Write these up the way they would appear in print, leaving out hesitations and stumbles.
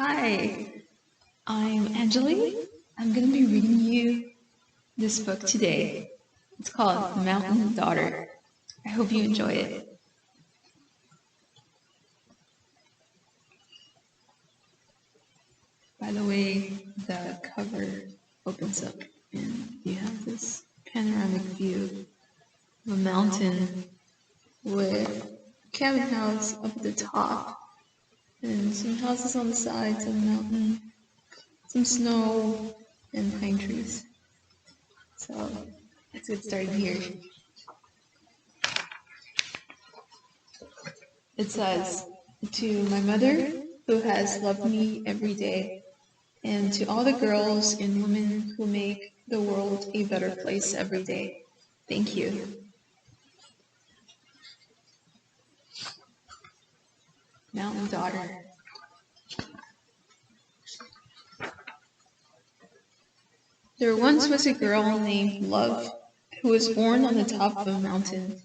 Hi, I'm Angeli. I'm going to be reading you this book today. It's called The Mountain Daughter. I hope you enjoy it. By the way, the cover opens up and you have this panoramic view of a mountain with a cabin house up at the top and some houses on the sides of the mountain, some snow, and pine trees. So let's get started here. It says, "To my mother, who has loved me every day, and to all the girls and women who make the world a better place every day, thank you." Mountain Daughter. There once was a girl named Love who was born on the top of a mountain.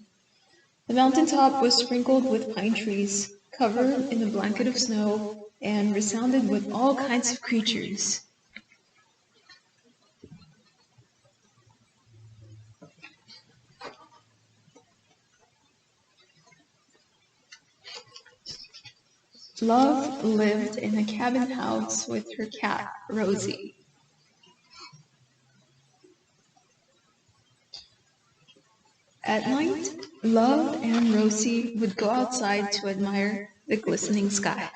The mountaintop was sprinkled with pine trees, covered in a blanket of snow, and resounded with all kinds of creatures. Love lived in a cabin house with her cat, Rosie. At night, Love and Rosie would go outside to admire the glistening sky.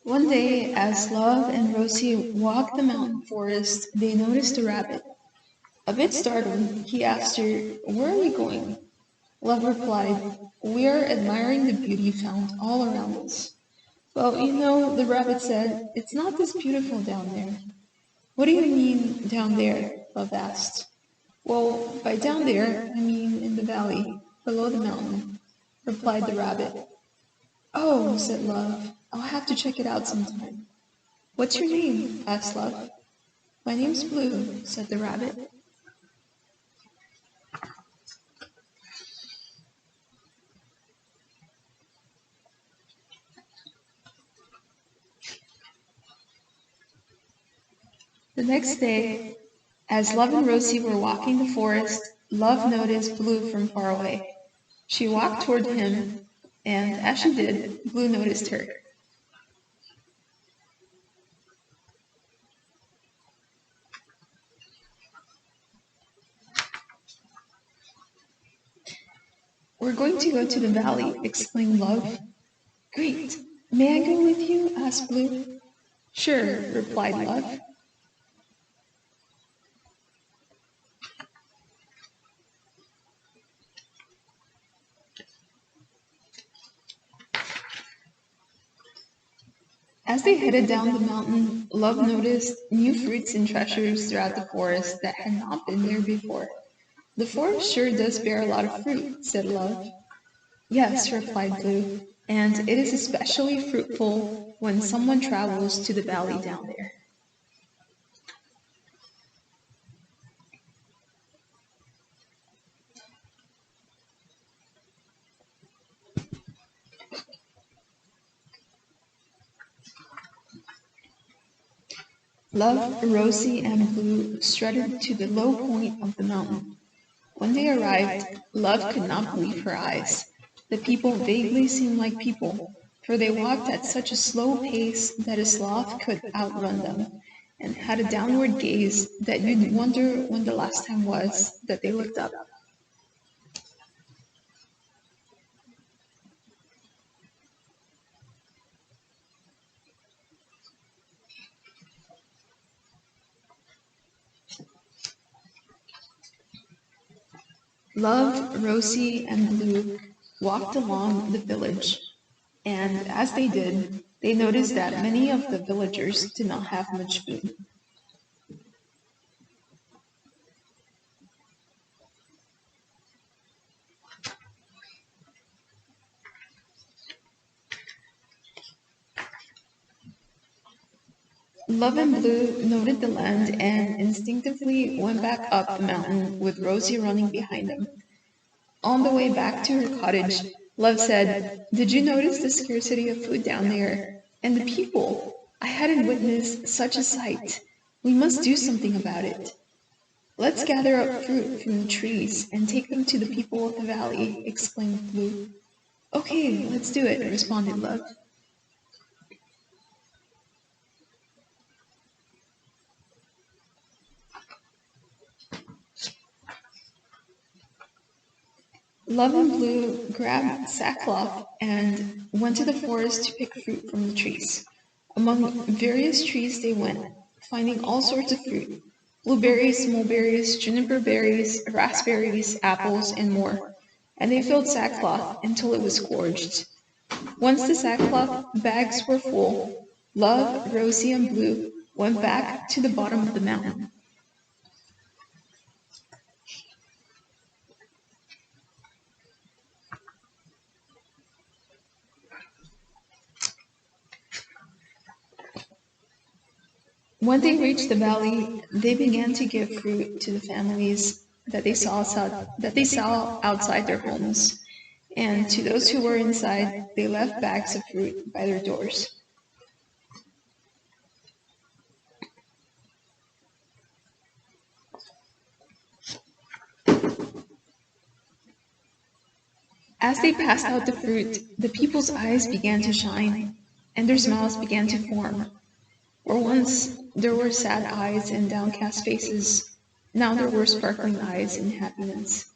One day, as Love and Rosie walked the mountain forest, they noticed a rabbit. A bit startled, he asked her, "Where are we going?" Love replied, "We are admiring the beauty found all around us." "Well, the rabbit said, "it's not this beautiful down there." "What do you mean, down there?" Love asked. "Well, by down there, I mean in the valley, below the mountain," replied the rabbit. "Oh," said Love, "I'll have to check it out sometime." "What's your name?" asked Love. "My name's Blue," said the rabbit. The next day, as Love and Rosie were walking the forest, Love noticed Blue from far away. She walked toward him, and as she did, Blue noticed her. "We're going to go to the valley," exclaimed Love. "Great! May I go with you?" asked Blue. "Sure," replied Love. As they headed down the mountain, Love noticed new fruits and treasures throughout the forest that had not been there before. "The forest sure does bear a lot of fruit," said Love. "Yes," replied Blue, "and it is especially fruitful when someone travels to the valley down there." Love, Rosie, and Blue strutted to the low point of the mountain. When they arrived, Love could not believe her eyes. The people vaguely seemed like people, for they walked at such a slow pace that a sloth could outrun them, and had a downward gaze that you'd wonder when the last time was that they looked up. Love, Rosie, and Blue walked along the village, and as they did, they noticed that many of the villagers did not have much food. Love and Blue noted the land and instinctively went back up the mountain with Rosie running behind them. On the way back to her cottage, Love said, "Did you notice the scarcity of food down there? And the people? I hadn't witnessed such a sight. We must do something about it. Let's gather up fruit from the trees and take them to the people of the valley," exclaimed Blue. "Okay, let's do it," responded Love. Love and Blue grabbed sackcloth and went to the forest to pick fruit from the trees. Among various trees they went, finding all sorts of fruit: blueberries, mulberries, juniper berries, raspberries, apples, and more. And they filled sackcloth until it was scorched. Once the sackcloth bags were full, Love, Rosie, and Blue went back to the bottom of the mountain. When they reached the valley, they began to give fruit to the families that they saw outside their homes, and to those who were inside, they left bags of fruit by their doors. As they passed out the fruit, the people's eyes began to shine, and their smiles began to form. Where once there were sad eyes and downcast faces, now there were sparkling eyes and happiness.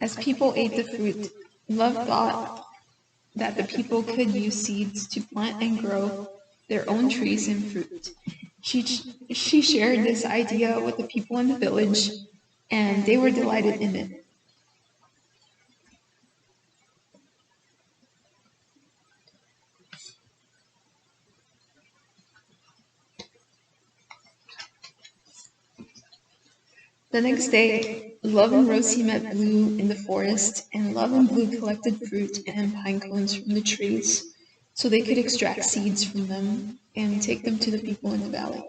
As people ate the fruit, Love thought that the people could use seeds to plant and grow their own trees and fruit. She shared this idea with the people in the village, and they were delighted in it. The next day, Love and Rosie met Blue in the forest, and Love and Blue collected fruit and pine cones from the trees so they could extract seeds from them and take them to the people in the valley.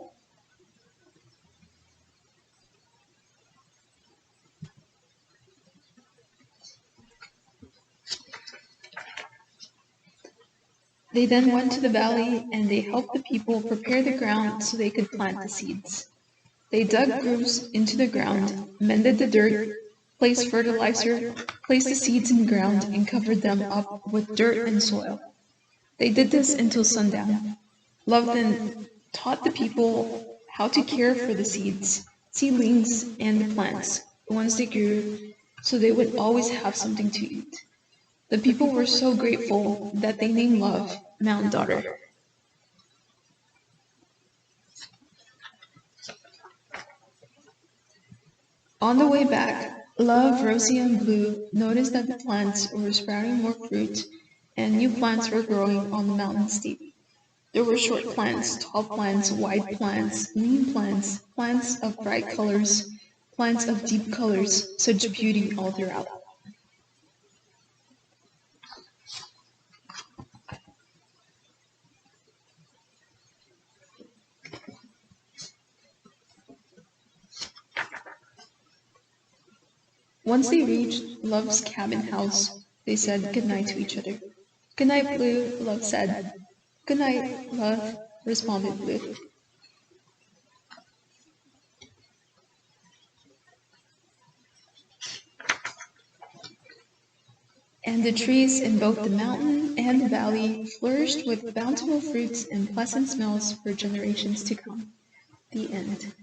They then went to the valley and they helped the people prepare the ground so they could plant the seeds. They dug grooves into the ground, mended the dirt, placed fertilizer, placed the seeds in the ground, and covered them up with dirt and soil. They did this until sundown. Love then taught the people how to care for the seeds, seedlings, and the plants once they grew, so they would always have something to eat. The people were so grateful that they named Love Mountain Daughter. On the way back, Love, Rosie, and Blue noticed that the plants were sprouting more fruit, and new plants were growing on the mountain steep. There were short plants, tall plants, wide plants, lean plants, plants of bright colors, plants of deep colors, such beauty all throughout. Once they reached Love's cabin house, they said goodnight to each other. "Good night, Blue," Love said. "Good night, Love," responded Blue. And the trees in both the mountain and the valley flourished with bountiful fruits and pleasant smells for generations to come. The end.